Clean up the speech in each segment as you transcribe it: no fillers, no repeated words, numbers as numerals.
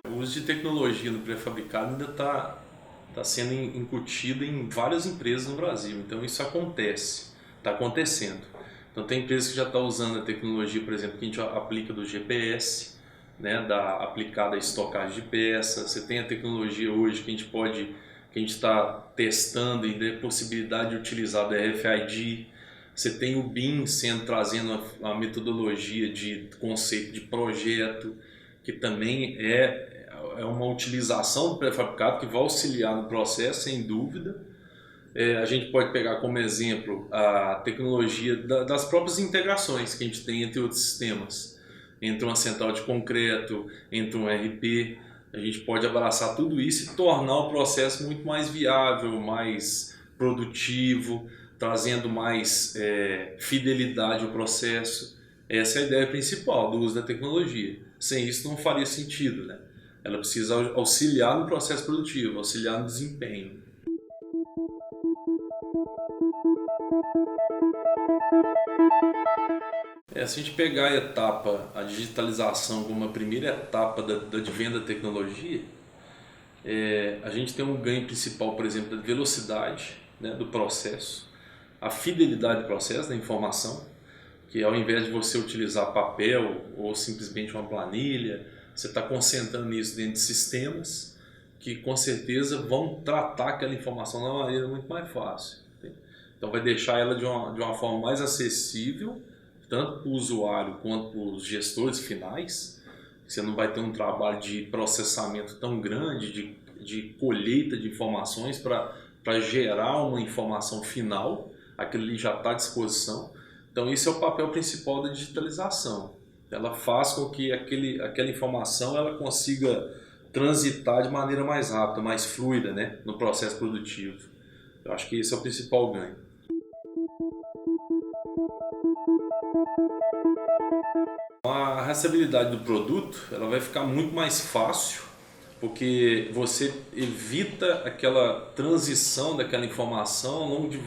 O uso de tecnologia no pré-fabricado ainda está sendo incutido em várias empresas no Brasil, então isso acontece, está acontecendo. Então tem empresas que já estão usando a tecnologia, por exemplo, que a gente aplica do GPS, né, aplicada à estocagem de peças. Você tem a tecnologia hoje que a gente está testando e tem possibilidade de utilizar da RFID. Você tem o BIM trazendo a metodologia de conceito de projeto, que também é uma utilização do pré-fabricado que vai auxiliar no processo, sem dúvida. A gente pode pegar como exemplo a tecnologia das próprias integrações que a gente tem entre outros sistemas, entre uma central de concreto, entre um ERP. A gente pode abraçar tudo isso e tornar o processo muito mais viável, mais produtivo, trazendo mais fidelidade ao processo. Essa é a ideia principal do uso da tecnologia. Sem isso não faria sentido, né? Ela precisa auxiliar no processo produtivo, auxiliar no desempenho. Se a gente pegar a digitalização como uma primeira etapa de venda da tecnologia, a gente tem um ganho principal, por exemplo, da velocidade, né, do processo, a fidelidade do processo, da informação, que ao invés de você utilizar papel ou simplesmente uma planilha, você está concentrando isso dentro de sistemas que com certeza vão tratar aquela informação de uma maneira muito mais fácil. Então vai deixar ela de uma forma mais acessível, tanto para o usuário quanto para os gestores finais. Você não vai ter um trabalho de processamento tão grande, de colheita de informações para gerar uma informação final. Aquilo ali já está à disposição. Então esse é o papel principal da digitalização. Ela faz com que aquela informação ela consiga transitar de maneira mais rápida, mais fluida, né, no processo produtivo. Eu acho que esse é o principal ganho. A rastreabilidade do produto ela vai ficar muito mais fácil, porque você evita aquela transição daquela informação ao longo de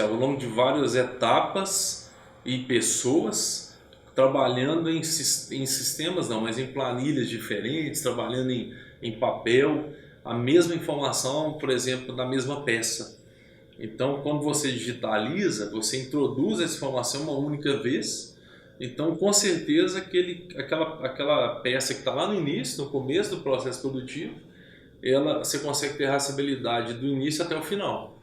ao longo de várias etapas e pessoas trabalhando em sistemas, mas em planilhas diferentes, trabalhando em papel, a mesma informação, por exemplo, da mesma peça. Então, quando você digitaliza, você introduz essa informação uma única vez. Então, com certeza, aquela peça que está lá no início, no começo do processo produtivo, você consegue ter rastreabilidade do início até o final.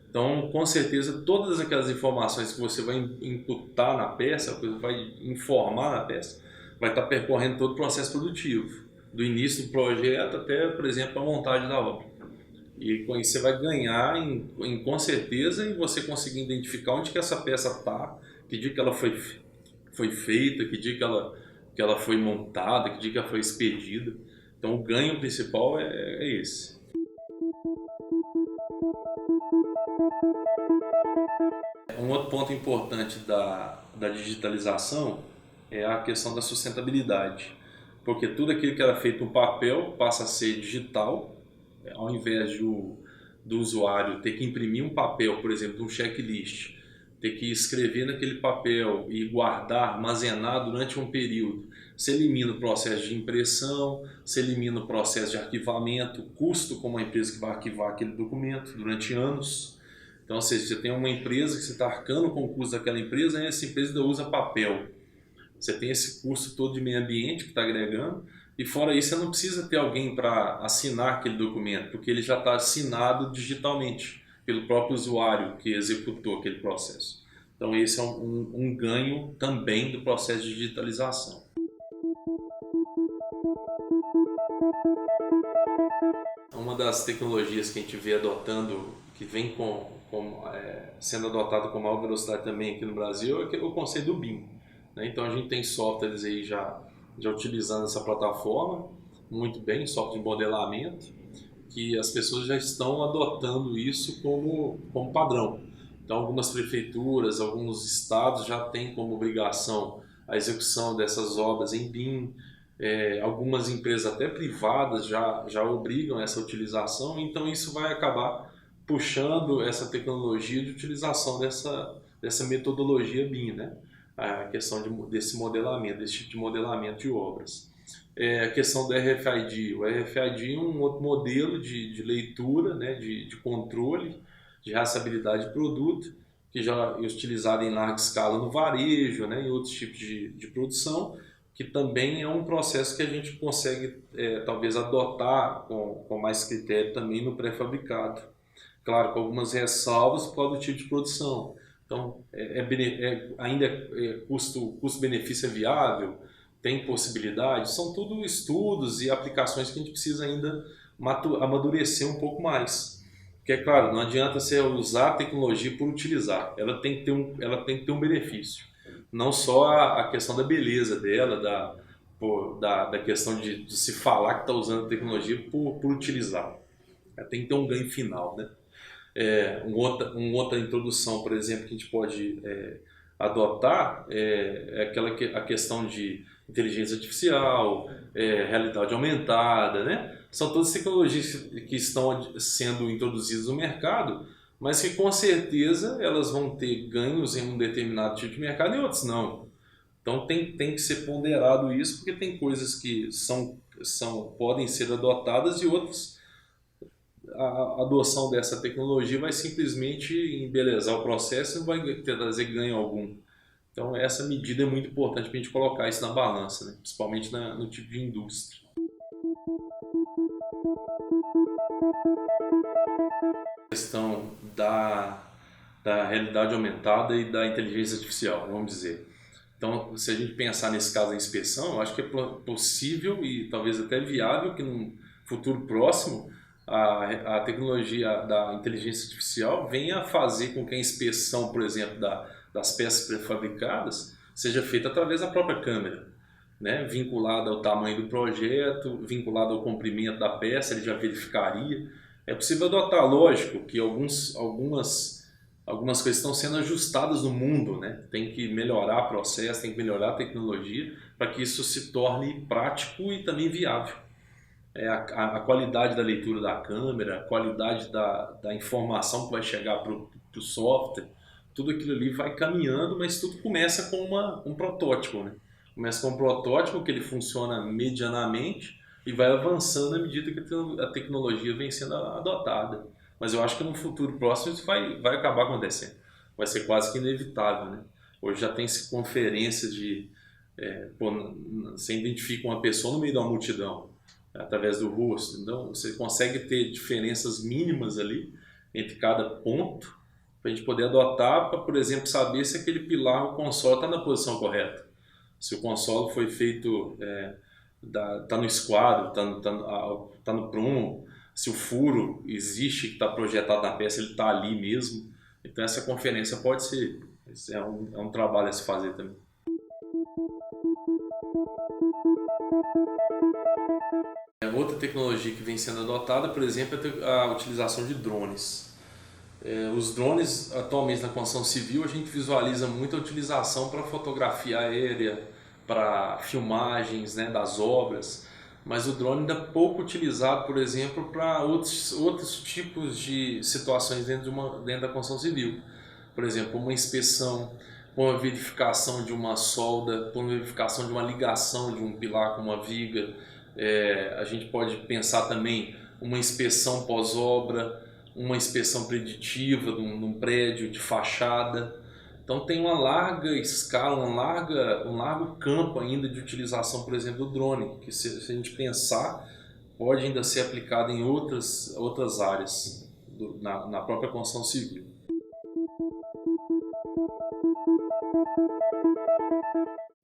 Então, com certeza, todas aquelas informações que você vai imputar na peça, que você vai informar na peça, vai estar percorrendo todo o processo produtivo, do início do projeto até, por exemplo, a montagem da obra. E com isso você vai ganhar, com certeza, em você conseguir identificar onde que essa peça está, que dia que ela foi feita, que dia que ela foi montada, que dia que ela foi expedida. Então o ganho principal é esse. Um outro ponto importante da digitalização é a questão da sustentabilidade, porque tudo aquilo que era feito no papel passa a ser digital, ao invés do usuário ter que imprimir um papel, por exemplo, um checklist, ter que escrever naquele papel e guardar, armazenar durante um período. Você elimina o processo de impressão, você elimina o processo de arquivamento, o custo como a empresa que vai arquivar aquele documento durante anos. Então, ou seja, você tem uma empresa que você está arcando com o custo daquela empresa, e essa empresa ainda usa papel. Você tem esse custo todo de meio ambiente que está agregando, e fora isso você não precisa ter alguém para assinar aquele documento, porque ele já está assinado digitalmente pelo próprio usuário que executou aquele processo. Então esse é um ganho também do processo de digitalização. Uma das tecnologias que a gente vê adotando, que vem sendo adotado com maior velocidade também aqui no Brasil, é o conceito do BIM. Então a gente tem softwares aí já utilizando essa plataforma muito bem, software de modelamento, que as pessoas já estão adotando isso como padrão. Então algumas prefeituras, alguns estados já têm como obrigação a execução dessas obras em BIM, algumas empresas até privadas já obrigam essa utilização, então isso vai acabar puxando essa tecnologia de utilização dessa metodologia BIM, né? A questão desse modelamento, desse tipo de modelamento de obras. A questão do RFID. O RFID é um outro modelo de leitura, né? de controle, de rastreabilidade de produto, que já é utilizado em larga escala no varejo, né? Em outros tipos de produção, que também é um processo que a gente consegue talvez adotar com mais critério também no pré-fabricado. Claro, com algumas ressalvas por causa do tipo de produção. Então, ainda custo-benefício é viável, tem possibilidade, são tudo estudos e aplicações que a gente precisa ainda amadurecer um pouco mais. Porque, é claro, não adianta você usar a tecnologia por utilizar, ela tem que ter um benefício. Não só a questão da beleza dela, da questão de se falar que está usando a tecnologia por utilizar. Ela tem que ter um ganho final, né? Uma outra introdução, por exemplo, que a gente pode adotar a questão de inteligência artificial, realidade aumentada, né? São todas tecnologias que estão sendo introduzidas no mercado, mas que com certeza elas vão ter ganhos em um determinado tipo de mercado e outros não. Então tem que ser ponderado isso, porque tem coisas que podem ser adotadas e outras a adoção dessa tecnologia vai simplesmente embelezar o processo e não vai trazer ganho algum. Então essa medida é muito importante para a gente colocar isso na balança, né? Principalmente no tipo de indústria. A questão da realidade aumentada e da inteligência artificial, vamos dizer. Então, se a gente pensar nesse caso da inspeção, eu acho que é possível e talvez até viável que num futuro próximo a tecnologia da inteligência artificial venha a fazer com que a inspeção, por exemplo, das peças pré-fabricadas seja feita através da própria câmera, né? Vinculada ao tamanho do projeto, vinculada ao comprimento da peça, ele já verificaria. É possível adotar, lógico, que algumas coisas estão sendo ajustadas no mundo, né? Tem que melhorar o processo, tem que melhorar a tecnologia para que isso se torne prático e também viável. A qualidade da leitura da câmera, a qualidade da informação que vai chegar para o software, tudo aquilo ali vai caminhando, mas tudo começa com um protótipo, né? Começa com um protótipo que ele funciona medianamente e vai avançando à medida que a tecnologia vem sendo adotada. Mas eu acho que no futuro próximo isso vai acabar acontecendo. Vai ser quase que inevitável, né? Hoje já tem-se conferências você identifica uma pessoa no meio de uma multidão, através do rosto. Então você consegue ter diferenças mínimas ali entre cada ponto para a gente poder adotar para, por exemplo, saber se aquele pilar, o console, está na posição correta. Se o console foi feito, está no esquadro, está no prumo, se o furo existe, que está projetado na peça, ele está ali mesmo. Então essa conferência pode ser, é um trabalho a se fazer também. Outra tecnologia que vem sendo adotada, por exemplo, é a utilização de drones. Os drones, atualmente na construção civil, a gente visualiza muito a utilização para fotografia aérea, para filmagens, né, das obras, mas o drone ainda é pouco utilizado, por exemplo, para outros tipos de situações dentro da construção civil. Por exemplo, uma inspeção, uma verificação de uma solda, uma verificação de uma ligação de um pilar com uma viga. A gente pode pensar também uma inspeção pós-obra, uma inspeção preditiva de um prédio de fachada. Então tem uma larga escala, um largo campo ainda de utilização, por exemplo, do drone, que se a gente pensar, pode ainda ser aplicado em outras áreas na própria construção civil.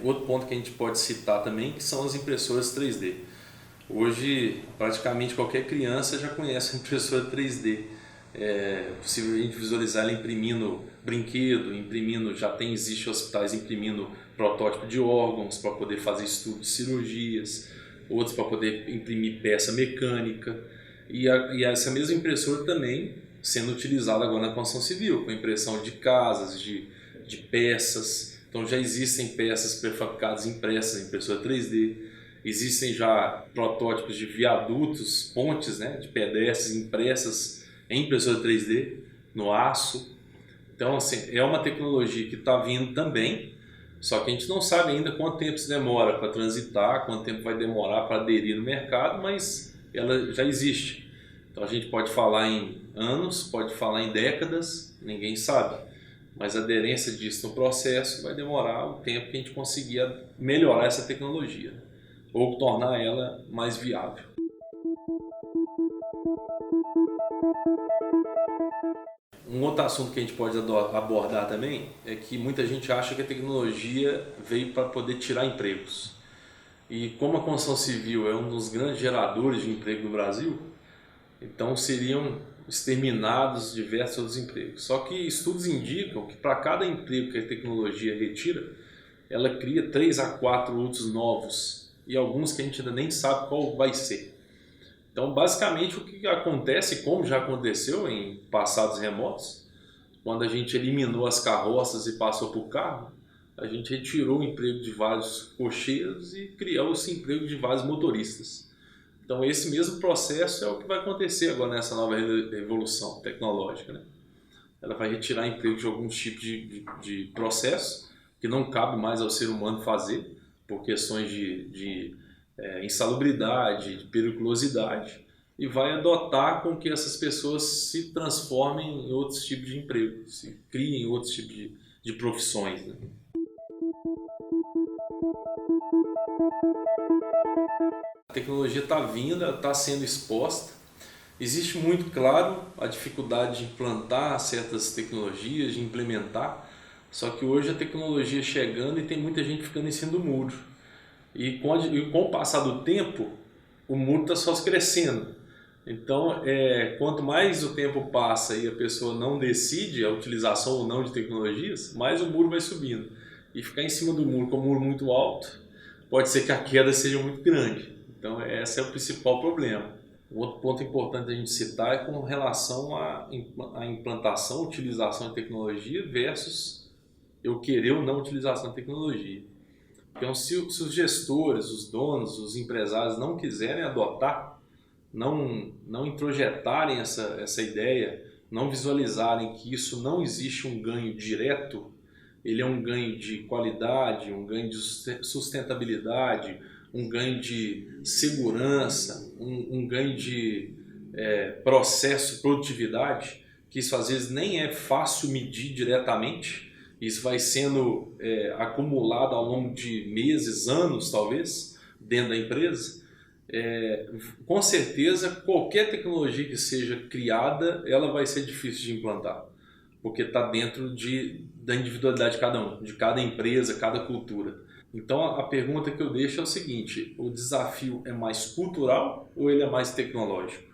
Outro ponto que a gente pode citar também, que são as impressoras 3D. Hoje, praticamente qualquer criança já conhece a impressora 3D. É possível a gente visualizar ela imprimindo brinquedo, existe hospitais imprimindo protótipo de órgãos para poder fazer estudo de cirurgias, outros para poder imprimir peça mecânica. E essa mesma impressora também sendo utilizada agora na construção civil, com impressão de casas, de peças. Então já existem peças pré-fabricadas impressas em impressora 3D. Existem já protótipos de viadutos, pontes, né, de pedestres impressas em impressora 3D, no aço. Então, assim, é uma tecnologia que está vindo também, só que a gente não sabe ainda quanto tempo se demora para transitar, quanto tempo vai demorar para aderir no mercado, mas ela já existe. Então a gente pode falar em anos, pode falar em décadas, ninguém sabe. Mas a aderência disso no processo vai demorar o tempo que a gente conseguir melhorar essa tecnologia, né? Ou tornar ela mais viável. Um outro assunto que a gente pode abordar também é que muita gente acha que a tecnologia veio para poder tirar empregos. E como a construção civil é um dos grandes geradores de emprego no Brasil, então seriam exterminados diversos outros empregos. Só que estudos indicam que para cada emprego que a tecnologia retira, ela cria 3 a 4 outros novos, e alguns que a gente ainda nem sabe qual vai ser. Então, basicamente, o que acontece, como já aconteceu em passados remotos, quando a gente eliminou as carroças e passou para o carro, a gente retirou o emprego de vários cocheiros e criou esse emprego de vários motoristas. Então, esse mesmo processo é o que vai acontecer agora nessa nova revolução tecnológica, né? Ela vai retirar emprego de alguns tipos de processo que não cabe mais ao ser humano fazer, por questões de insalubridade, de periculosidade, e vai adotar com que essas pessoas se transformem em outros tipos de emprego, se criem outros tipos de profissões, né? A tecnologia está vindo, está sendo exposta. Existe muito, claro, a dificuldade de implantar certas tecnologias, de implementar, só que hoje a tecnologia chegando e tem muita gente ficando em cima do muro. E com o passar do tempo, o muro está só crescendo. Então, quanto mais o tempo passa e a pessoa não decide a utilização ou não de tecnologias, mais o muro vai subindo. E ficar em cima do muro com o muro muito alto, pode ser que a queda seja muito grande. Então, esse é o principal problema. Um outro ponto importante a gente citar é com relação à implantação, utilização de tecnologia versus eu querer ou não utilização de tecnologia. Então, se os gestores, os donos, os empresários não quiserem adotar, não introjetarem essa ideia, não visualizarem que isso não existe um ganho direto, ele é um ganho de qualidade, um ganho de sustentabilidade, um ganho de segurança, um ganho de processo, produtividade, que isso às vezes nem é fácil medir diretamente. Isso vai sendo acumulado ao longo de meses, anos talvez, dentro da empresa. Com certeza, qualquer tecnologia que seja criada, ela vai ser difícil de implantar, porque está dentro da individualidade de cada um, de cada empresa, cada cultura. Então a pergunta que eu deixo é o seguinte: o desafio é mais cultural ou ele é mais tecnológico?